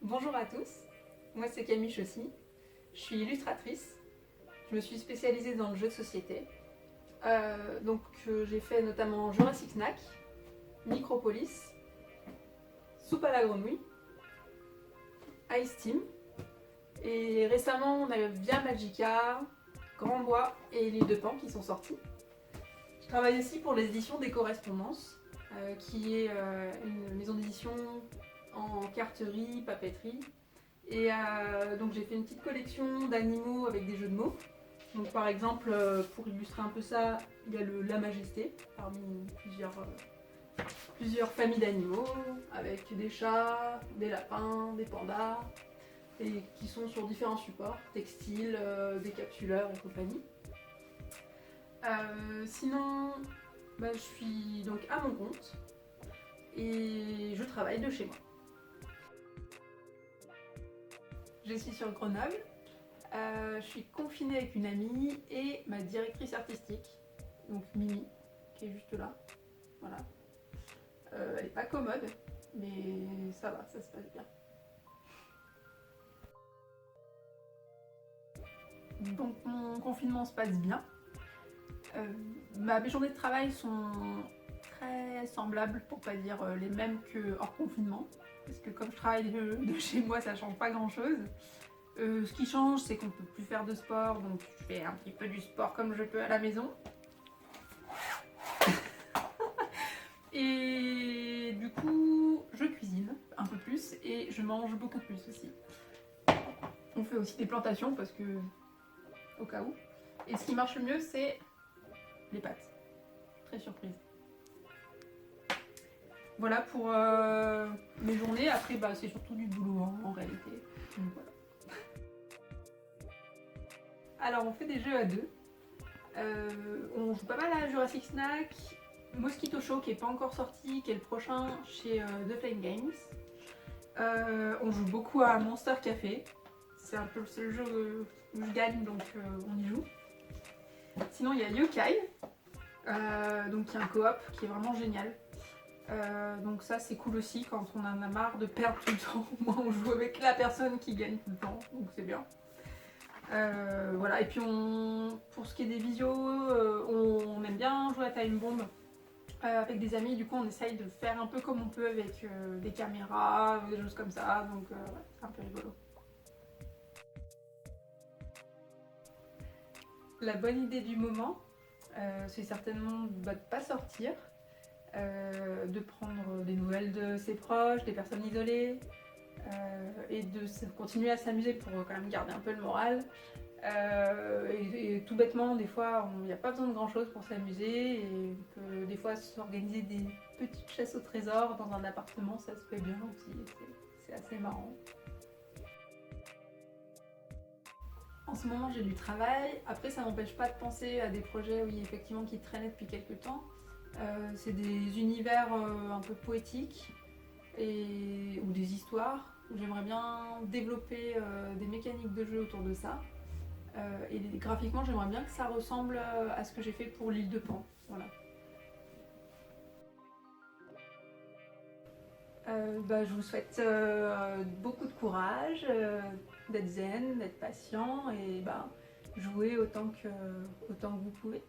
Bonjour à tous, moi c'est Camille Chaussy, je suis illustratrice, je me suis spécialisée dans le jeu de société. J'ai fait notamment Jurassic Snack, Micropolis, Soupe à la grenouille, Ice Team, et récemment on a Via Magica, Grand Bois et L'île de Pan qui sont sortis. Je travaille aussi pour les éditions des Correspondances, qui est une maison d'édition en carterie, papeterie. Et donc j'ai fait une petite collection d'animaux avec des jeux de mots. Donc par exemple, pour illustrer un peu ça, il y a le La Majesté, parmi plusieurs familles d'animaux, avec des chats, des lapins, des pandas, et qui sont sur différents supports, textiles, décapsuleurs et compagnie. Sinon, je suis donc à mon compte et je travaille de chez moi. Je suis sur Grenoble, je suis confinée avec une amie et ma directrice artistique, donc Mimi, qui est juste là. Voilà. Elle n'est pas commode, mais ça va, ça se passe bien. Donc mon confinement se passe bien. Mes journées de travail sont très semblables, pour pas dire les mêmes que hors confinement. Parce que comme je travaille de chez moi, ça change pas grand chose. Ce qui change, c'est qu'on peut plus faire de sport, donc je fais un petit peu du sport comme je peux à la maison. Et du coup, je cuisine un peu plus et je mange beaucoup plus aussi. On fait aussi des plantations parce que, au cas où. Et ce qui marche le mieux, c'est les pâtes. Très surprise. Voilà pour mes journées. Après, c'est surtout du boulot en réalité. Donc, voilà. Alors, on fait des jeux à deux. On joue pas mal à Jurassic Snack, Mosquito Show qui est pas encore sorti, qui est le prochain chez The Flame Games. On joue beaucoup à Monster Café. C'est un peu le seul jeu où je gagne, donc on y joue. Sinon, il y a Yokai, donc il y a un coop qui est vraiment génial. Donc ça c'est cool aussi quand on en a marre de perdre tout le temps. Moi on joue avec la personne qui gagne tout le temps, donc c'est bien. Voilà, et puis pour ce qui est des visios, on aime bien jouer à Time Bomb avec des amis. Du coup on essaye de faire un peu comme on peut avec des caméras, des choses comme ça, donc c'est un peu rigolo. La bonne idée du moment, c'est certainement de ne pas sortir. De prendre des nouvelles de ses proches, des personnes isolées, et de continuer à s'amuser pour quand même garder un peu le moral. Et tout bêtement, des fois, il n'y a pas besoin de grand chose pour s'amuser, et que des fois, s'organiser des petites chasses au trésor dans un appartement, ça se fait bien aussi, c'est assez marrant. En ce moment, j'ai du travail. Après, ça m'empêche pas de penser à des projets, oui, effectivement, qui traînaient depuis quelques temps. C'est des univers un peu poétiques ou des histoires où j'aimerais bien développer des mécaniques de jeu autour de ça. Et graphiquement, j'aimerais bien que ça ressemble à ce que j'ai fait pour l'île de Pan. Voilà. Je vous souhaite beaucoup de courage, d'être zen, d'être patient et jouer autant que vous pouvez.